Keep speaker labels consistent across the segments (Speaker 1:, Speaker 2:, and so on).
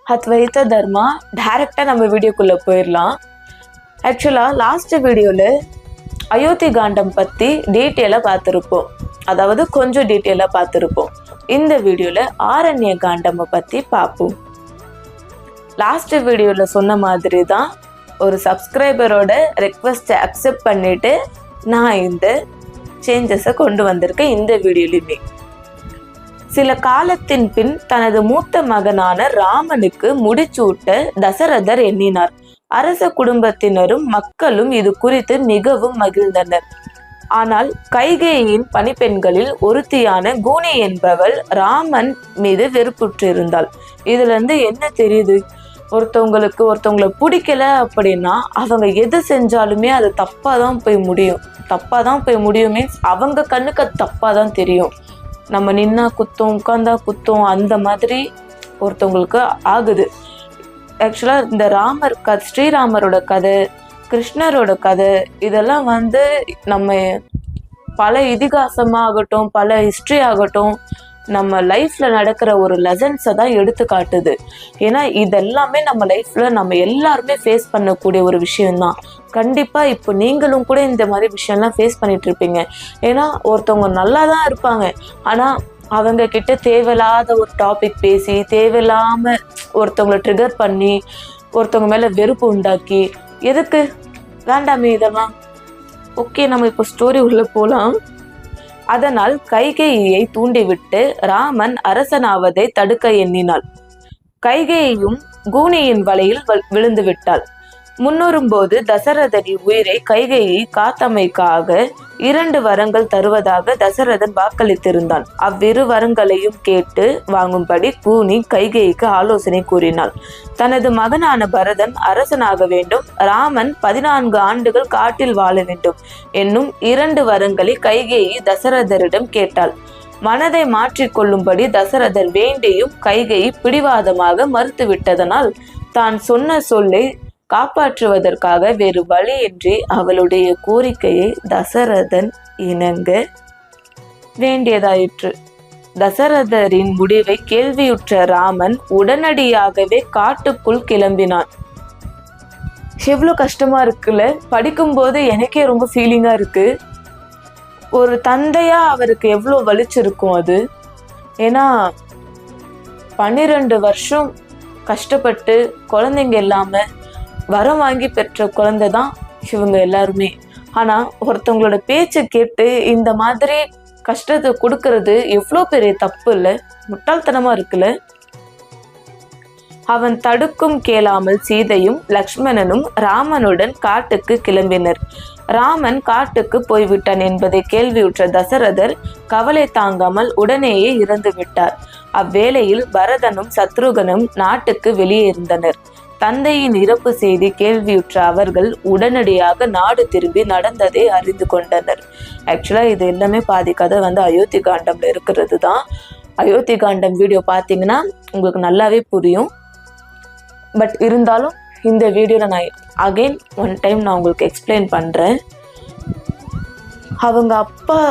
Speaker 1: அத்வைத தர்மா. டைரக்டா நம்ம வீடியோக்குள்ள போயிடலாம். ஆக்சுவலா லாஸ்ட் வீடியோல அயோத்தி காண்டம் பத்தி டீட்டெயிலா பார்த்துருப்போம், அதாவது கொஞ்சம் டீட்டெயிலா பார்த்துருப்போம். இந்த வீடியோல ஆரண்ய காண்டம் பத்தி பார்ப்போம். லாஸ்ட் வீடியோல சொன்ன மாதிரி தான் ஒரு சப்ஸ்கிரைபரோட ரெக்வஸ்ட்டை அக்செப்ட் பண்ணிட்டு நான் இந்த சேஞ்சஸை கொண்டு வந்திருக்கேன். இந்த வீடியோலையுமே சில காலத்தின் பின் தனது மூத்த மகனான ராமனுக்கு முடிச்சூட்ட தசரதர் எண்ணினார். அரச குடும்பத்தினரும் மக்களும் இது குறித்து மிகவும் மகிழ்ந்தனர். ஆனால் கைகேயின் பணிப்பெண்களில் ஒருத்தியான கூனி என்பவள் ராமன் மீது வெறுப்புற்றிருந்தாள். இதுல இருந்து என்ன தெரியுது? ஒருத்தவங்களை பிடிக்கல அப்படின்னா அவங்க எது செஞ்சாலுமே அது தப்பாதான் போய் முடியும் மீன்ஸ் அவங்க கண்ணுக்கு அது தப்பாதான் தெரியும். நம்ம நின்னா குத்தம், உட்கார்ந்தா குத்தம், அந்த மாதிரி ஒருத்தவங்களுக்கு ஆகுது. ஆக்சுவலா இந்த ஸ்ரீராமரோட கதை, கிருஷ்ணரோட கதை, இதெல்லாம் நம்ம பல இதிகாசமாகட்டும், பல ஹிஸ்டரி ஆகட்டும், நம்ம லைஃப்ல நடக்கிற ஒரு லெசன்ஸை தான் எடுத்து காட்டுது. ஏன்னா இதெல்லாமே நம்ம லைஃப்ல நம்ம எல்லாருமே ஃபேஸ் பண்ணக்கூடிய ஒரு விஷயம்தான். கண்டிப்பா இப்போ நீங்களும் கூட இந்த மாதிரி விஷயம்லாம் ஃபேஸ் பண்ணிட்டு இருப்பீங்க. ஏன்னா ஒருத்தவங்க நல்லா தான் இருப்பாங்க, ஆனா அவங்க கிட்ட தேவையில்லாத ஒரு டாபிக் பேசி, தேவையில்லாம ஒருத்தவங்களை ட்ரிகர் பண்ணி, ஒருத்தவங்க மேல வெறுப்பு உண்டாக்கி, எதுக்கு வேண்டாமே இதெல்லாம். ஓகே, நம்ம இப்போ ஸ்டோரி உள்ள போலாம். அதனால் கைகேயியை தூண்டிவிட்டு ராமன் அரசனாவதை தடுக்க எண்ணினாள். கைகேயும் கூனியின் வலையில் விழுந்து விட்டாள். முன்னுறும்போது தசரதனின் உயிரை கைகேயி காத்தமைக்காக 2 வரங்கள் தருவதாக தசரதன் வாக்களித்திருந்தான். அவ்விரு வரங்களையும் கேட்டு வாங்கும்படி கூனி கைகேயிக்கு ஆலோசனை கூறினாள். தனது மகனான பரதன் அரசனாக வேண்டும், ராமன் 14 ஆண்டுகள் காட்டில் வாழ வேண்டும் என்னும் 2 வரங்களை கைகேயி தசரதரிடம் கேட்டாள். மனதை மாற்றிக்கொள்ளும்படி தசரதர் வேண்டியும் கைகேயி பிடிவாதமாக மறுத்துவிட்டதனால் தான் சொன்ன சொல்லை காப்பாற்றுவதற்காக வேறு வழியின்றி அவளுடைய கோரிக்கையை தசரதன் இணங்க வேண்டியதாயிற்று. தசரதரின் முடிவை கேள்வியுற்ற ராமன் உடனடியாகவே காட்டுக்குள் கிளம்பினான். எவ்வளவு கஷ்டமா இருக்குல்ல, படிக்கும்போது எனக்கே ரொம்ப ஃபீலிங்கா இருக்கு. ஒரு தந்தையா அவருக்கு எவ்வளவு வலிச்சிருக்கும் அது. ஏன்னா 12 வருஷம் கஷ்டப்பட்டு குழந்தைங்க இல்லாம வரம் வாங்கி பெற்ற குழந்தை தான் இவங்க எல்லாருமே. ஆனா ஒருத்தவங்களோட பேச்சை கேட்டு இந்த மாதிரி கஷ்டத்தை கொடுக்கறது எவ்வளோ பெரிய தப்பு இல்லை, முட்டாள்தனமா இருக்குல்ல. அவன் தடுக்கும் கேளாமல் சீதையும் லக்ஷ்மணனும் ராமனுடன் காட்டுக்கு கிளம்பினர். ராமன் காட்டுக்கு போய்விட்டான் என்பதை கேள்வியுற்ற தசரதர் கவலை தாங்காமல் உடனேயே இறந்து விட்டார். அவ்வேளையில் பரதனும் சத்ருகனும் நாட்டுக்கு வெளியே இருந்தனர். தந்தையின் இறப்பு செய்தி கேள்வியுற்ற அவர்கள் உடனடியாக நாடு திரும்பி நடந்ததை அறிந்து கொண்டனர். ஆக்சுவலா இது எல்லாமே பாதி கதை அயோத்தி காண்டம்ல இருக்கிறது தான். அயோத்தி காண்டம் வீடியோ பார்த்தீங்கன்னா உங்களுக்கு நல்லாவே புரியும். பட் இருந்தாலும் இந்த வீடியோல நான் அகைன் ஒன் டைம் நான் உங்களுக்கு எக்ஸ்பிளைன் பண்றேன். அவங்க அப்பா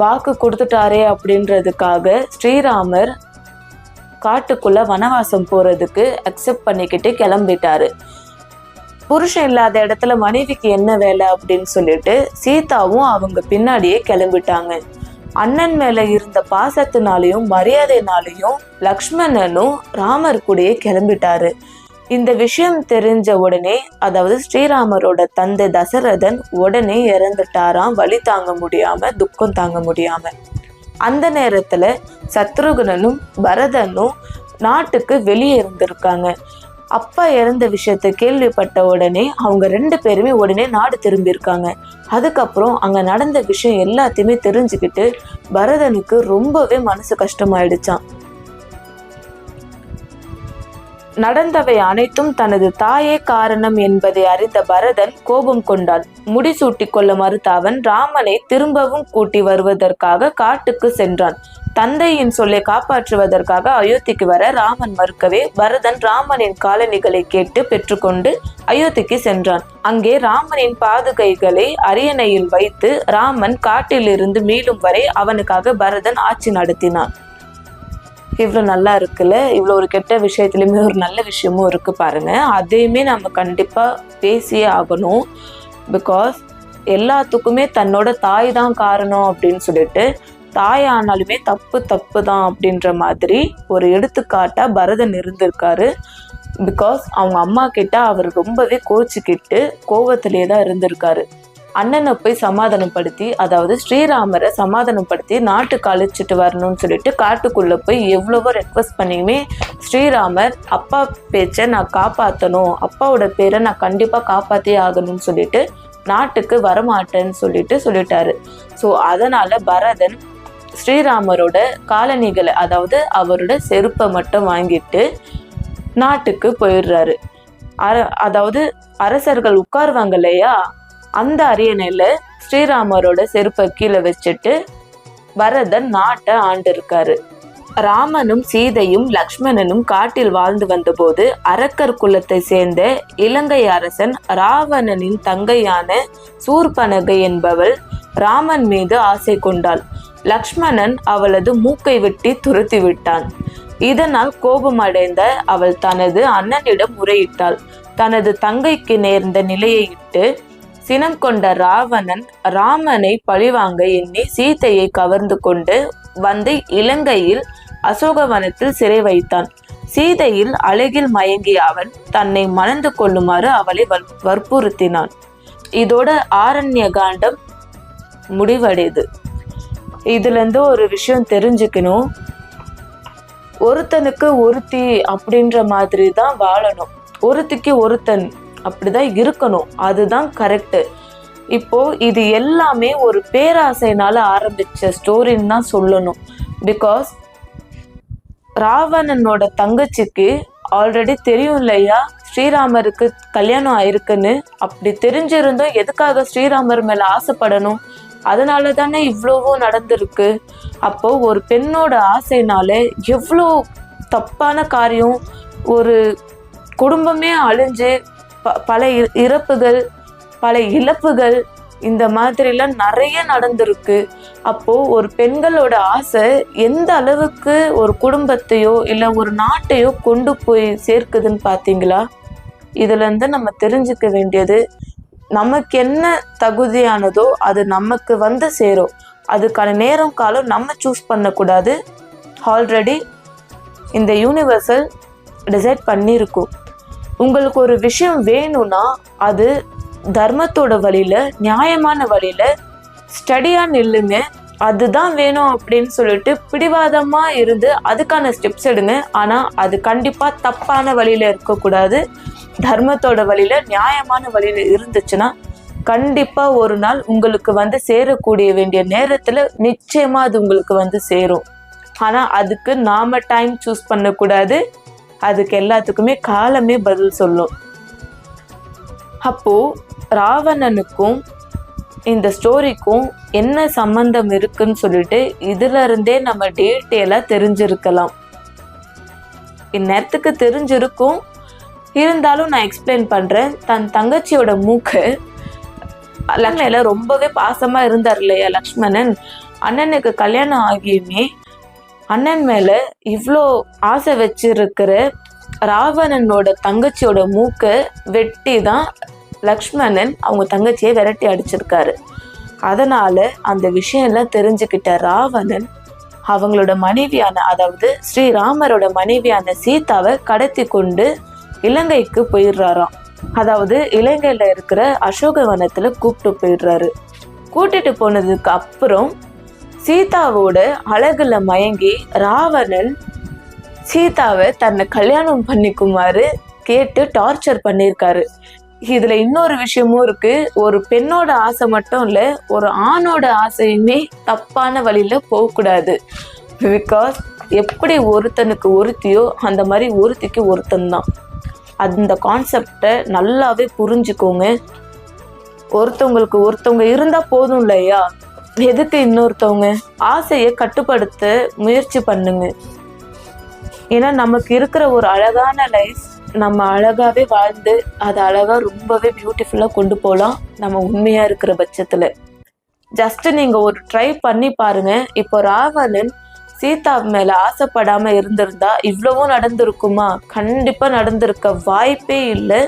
Speaker 1: வாக்கு கொடுத்துட்டாரே அப்படின்றதுக்காக ஸ்ரீராமர் காட்டுக்குள்ள வனவாசம் போறதுக்கு அக்செப்ட் பண்ணிக்கிட்டு கிளம்பிட்டாரு. புருஷன் இல்லாத இடத்துல மனைவிக்கு என்ன வேலை அப்படின்னு சொல்லிட்டு சீதாவும் அவங்க பின்னாடியே கிளம்பிட்டாங்க. அண்ணன் மேல இருந்த பாசத்தினாலையும் மரியாதைனாலையும் லக்ஷ்மணனும் ராமர் கூடயே கிளம்பிட்டாரு. இந்த விஷயம் தெரிஞ்ச உடனே, அதாவது ஸ்ரீராமரோட தந்தை தசரதன் உடனே இறந்துட்டாராம், வலி தாங்க முடியாம, துக்கம் தாங்க முடியாம. அந்த நேரத்துல சத்ருகனும் பரதனும் நாட்டுக்கு வெளியே இருந்திருக்காங்க. அப்பா இறந்த விஷயத்தை கேள்விப்பட்ட உடனே அவங்க 2 பேருமே உடனே நாடு திரும்பியிருக்காங்க. அதுக்கப்புறம் அங்க நடந்த விஷயம் எல்லாத்தையுமே தெரிஞ்சுக்கிட்டு பரதனுக்கு ரொம்பவே மனசு கஷ்டமாயிடுச்சான். நடந்தவை அனைத்தும் தனது தாயே காரணம் என்பதை அறிந்த பரதன் கோபம் கொண்டான். முடிசூட்டி கொள்ள மறுத்த அவன் ராமனை திரும்பவும் கூட்டி வருவதற்காக காட்டுக்கு சென்றான். தந்தையின் சொல்லை காப்பாற்றுவதற்காக அயோத்திக்கு வர ராமன் மறுக்கவே பரதன் ராமனின் காலணிகளை கேட்டு பெற்றுக்கொண்டு அயோத்திக்கு சென்றான். அங்கே ராமனின் பாதுகைகளை அரியணையில் வைத்து ராமன் காட்டிலிருந்து மீளும் வரை அவனுக்காக பரதன் ஆட்சி நடத்தினான். இவ்வளோ நல்லா இருக்குல்ல, இவ்வளோ ஒரு கெட்ட விஷயத்துலையுமே ஒரு நல்ல விஷயமும் இருக்குது பாருங்கள். அதையுமே நம்ம கண்டிப்பாக பேசியே ஆகணும். பிகாஸ் எல்லாத்துக்குமே தன்னோட தாய் தான் காரணம் அப்படின்னு சொல்லிட்டு, தாய் ஆனாலுமே தப்பு தான் அப்படின்ற மாதிரி ஒரு எடுத்துக்காட்டாக பரதன் இருந்திருக்காரு. பிகாஸ் அவங்க அம்மா கிட்ட அவர் ரொம்பவே கோச்சிக்கிட்டு கோவத்திலே தான் இருந்திருக்காரு. அண்ணனை போய் சமாதானப்படுத்தி, அதாவது ஸ்ரீராமரை சமாதானப்படுத்தி நாட்டுக்கு அழைச்சிட்டு வரணும்னு சொல்லிட்டு காட்டுக்குள்ளே போய் எவ்வளவோ ரெக்வஸ்ட் பண்ணியுமே ஸ்ரீராமர் அப்பா பேச்சை நான் காப்பாற்றணும், அப்பாவோட பேரை நான் கண்டிப்பாக காப்பாற்றே ஆகணும்னு சொல்லிட்டு நாட்டுக்கு வரமாட்டேன்னு சொல்லிட்டாரு. ஸோ அதனால் பரதன் ஸ்ரீராமரோட காலணிகளை, அதாவது அவரோட செருப்பை மட்டும் வாங்கிட்டு நாட்டுக்கு போயிடுறாரு. அதாவது அரசர்கள் உட்காருவாங்க இல்லையா, அந்த அரியணையில் ஸ்ரீராமரோட செருப்பை கீழே வச்சுட்டு பரதன் நாட்டை ஆண்டு இருக்காரு. ராமனும் சீதையும் லக்ஷ்மணனும் காட்டில் வாழ்ந்து வந்தபோது அரக்கர் குலத்தை சேர்ந்த இலங்கை அரசன் ராவணனின் தங்கையான சூர்பனகை என்பவள் ராமன் மீது ஆசை கொண்டாள். லக்ஷ்மணன் அவளது மூக்கை வெட்டி துரத்தி விட்டான். இதனால் கோபமடைந்த அவள் தனது அண்ணனிடம் முறையிட்டாள். தனது தங்கைக்கு நேர்ந்த நிலையை இட்டு சினம் கொண்ட ராவணன் ராமனை பழிவாங்க எண்ணி சீதையை கவர்ந்து கொண்டு வந்து இலங்கையில் அசோகவனத்தில் சிறை வைத்தான். சீதையில் அழகில் மயங்கிய அவன் தன்னை மணந்து கொள்ளுமாறு அவளை வற்புறுத்தினான். இதோட ஆரண்ய காண்டம் முடிவடையுது. இதுல இருந்து ஒரு விஷயம் தெரிஞ்சுக்கணும், ஒருத்தனுக்கு ஒருத்தி அப்படின்ற மாதிரி தான் வாழணும், ஒருத்திக்கு ஒருத்தன் அப்படிதான் இருக்கணும், அதுதான் கரெக்டு. இப்போ இது எல்லாமே ஒரு பேராசைனால ஆரம்பிச்ச ஸ்டோரின்னு தான் சொல்லணும். பிகாஸ் ராவணனோட தங்கச்சிக்கு ஆல்ரெடி தெரியும் இல்லையா ஸ்ரீராமருக்கு கல்யாணம் ஆயிருக்குன்னு. அப்படி தெரிஞ்சிருந்தும் எதுக்காக ஸ்ரீராமர் மேல ஆசைப்படணும்? அதனால தானே இவ்வளவோ நடந்திருக்கு. அப்போ ஒரு பெண்ணோட ஆசைனால எவ்வளோ தப்பான காரியம், ஒரு குடும்பமே அழிஞ்சு பல இறப்புகள், பல இழப்புகள், இந்த மாதிரிலாம் நிறைய நடந்திருக்கு. அப்போ ஒரு பெண்களோட ஆசை எந்த அளவுக்கு ஒரு குடும்பத்தையோ இல்லை ஒரு நாட்டையோ கொண்டு போய் சேர்க்குதுன்னு பார்த்தீங்களா? இதுல இருந்து நம்ம தெரிஞ்சுக்க வேண்டியது, நமக்கு என்ன தகுதியானதோ அது நமக்கு வந்து சேரும். அதுக்கான நேரம் காலம் நம்ம சூஸ் பண்ணக்கூடாது. ஆல்ரெடி இந்த யூனிவர்சல் டிசைட் பண்ணியிருக்கும். உங்களுக்கு ஒரு விஷயம் வேணும்னா அது தர்மத்தோட வழியில, நியாயமான வழியில ஸ்டடியா நில்லுங்க. அதுதான் வேணும் அப்படின்னு சொல்லிட்டு பிடிவாதமா இருந்து அதுக்கான ஸ்டெப்ஸ் எடுங்க. ஆனா அது கண்டிப்பா தப்பான வழியில இருக்கக்கூடாது. தர்மத்தோட வழியில, நியாயமான வழியில இருந்துச்சுன்னா கண்டிப்பா ஒரு நாள் உங்களுக்கு வந்து சேரக்கூடிய வேண்டிய நேரத்துல நிச்சயமா அது உங்களுக்கு வந்து சேரும். ஆனா அதுக்கு நாம டைம் சூஸ் பண்ணக்கூடாது. அதுக்கு எல்லாத்துக்குமே காலமே பதில் சொல்லும். அப்போ ராவணனுக்கும் இந்த ஸ்டோரிக்கும் என்ன சம்பந்தம் இருக்குன்னு சொல்லிட்டு இதுல இருந்தே நம்ம டீட்டெயிலாக தெரிஞ்சிருக்கலாம். இந்நேரத்துக்கு தெரிஞ்சிருக்கும், இருந்தாலும் நான் எக்ஸ்பிளைன் பண்றேன். தன் தங்கச்சியோட மூக்கு லக்ஷ்மணன் ரொம்பவே பாசமா இருந்தார் இல்லையா லக்ஷ்மணன். அண்ணனுக்கு கல்யாணம் ஆகியுமே அண்ணன் மேல இவ்வளோ ஆசை வச்சிருக்கிற ராவணனோட தங்கச்சியோட மூக்கை வெட்டி தான் லக்ஷ்மணன் அவங்க தங்கச்சியை விரட்டி அடிச்சிருக்காரு. அதனால அந்த விஷயம் எல்லாம் தெரிஞ்சுக்கிட்ட ராவணன் அவங்களோட மனைவியான, அதாவது ஸ்ரீராமரோட மனைவியான சீதாவை கடத்தி கொண்டு இலங்கைக்கு போயிடுறாராம். அதாவது இலங்கையில இருக்கிற அசோகவனத்துல கூப்பிட்டு போயிடுறாரு. கூட்டிட்டு போனதுக்கு அப்புறம் சீதாவோட அழகுல மயங்கி ராவணன் சீதாவை தன்னை கல்யாணம் பண்ணிக்குமாறு கேட்டு டார்ச்சர் பண்ணியிருக்காரு. இதுல இன்னொரு விஷயமும் இருக்கு. ஒரு பெண்ணோட ஆசை மட்டும் இல்ல, ஒரு ஆணோட ஆசையுமே தப்பான வழியில போகக்கூடாது. பிகாஸ் எப்படி ஒருத்தனுக்கு ஒருத்தியோ அந்த மாதிரி ஒருத்திக்கு ஒருத்தன் தான். அந்த கான்செப்டை நல்லாவே புரிஞ்சுக்கோங்க. ஒருத்தவங்களுக்கு ஒருத்தவங்க இருந்தா போதும் இல்லையா, எதுக்கு இன்னொருத்தவங்க? ஆசையை கட்டுப்படுத்த முயற்சி பண்ணுங்க. ஏன்னா நமக்கு இருக்கிற ஒரு அழகான லைஃப் நம்ம அழகாவே வாழ்ந்து அதை அழகா ரொம்பவே பியூட்டிஃபுல்லா கொண்டு போகலாம் நம்ம உண்மையா இருக்கிற பட்சத்துல. ஜஸ்ட் நீங்க ஒரு ட்ரை பண்ணி பாருங்க. இப்போ ராவணன் சீதா மேல ஆசைப்படாம இருந்திருந்தா இவ்வளவும் நடந்திருக்குமா? கண்டிப்பா நடந்திருக்க வாய்ப்பே இல்லை.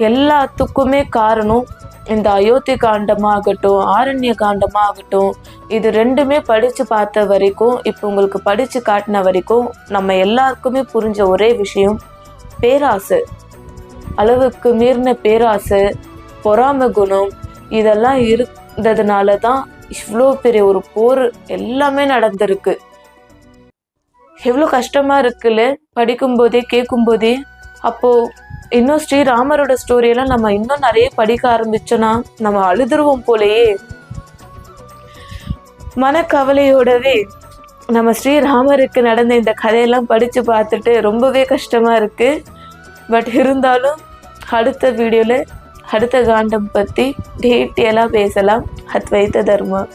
Speaker 1: எல்லாத்துக்குமே காரணம் இந்த அயோத்தி காண்டமாகட்டும், ஆரண்ய காண்டமாகட்டும், இது ரெண்டுமே படிச்சு பார்த்த வரைக்கும், இப்போ உங்களுக்கு படிச்சு காட்டின வரைக்கும் நம்ம எல்லாருக்குமே புரிஞ்ச ஒரே விஷயம், பேராசை. அளவுக்கு மீறின பேராசை, பொறாமை குணம், இதெல்லாம் இருந்ததுனால தான் இவ்வளோ பெரிய ஒரு போர் எல்லாமே நடந்திருக்கு. எவ்வளோ கஷ்டமா இருக்குல்ல படிக்கும்போதே கேட்கும்போதே. அப்போ இன்னும் ஸ்ரீராமரோட ஸ்டோரியெல்லாம் நம்ம இன்னும் நிறைய படிக்க ஆரம்பிச்சோன்னா நம்ம அழுதுருவோம் போலயே. மனக்கவலையோடவே நம்ம ஸ்ரீராமருக்கு நடந்த இந்த கதையெல்லாம் படிச்சு பார்த்துட்டு ரொம்பவே கஷ்டமா இருக்கு. பட் இருந்தாலும் அடுத்த வீடியோல அடுத்த காண்டம் பத்தி டீட்டெயிலா பேசலாம். அத்வைத தர்மம்.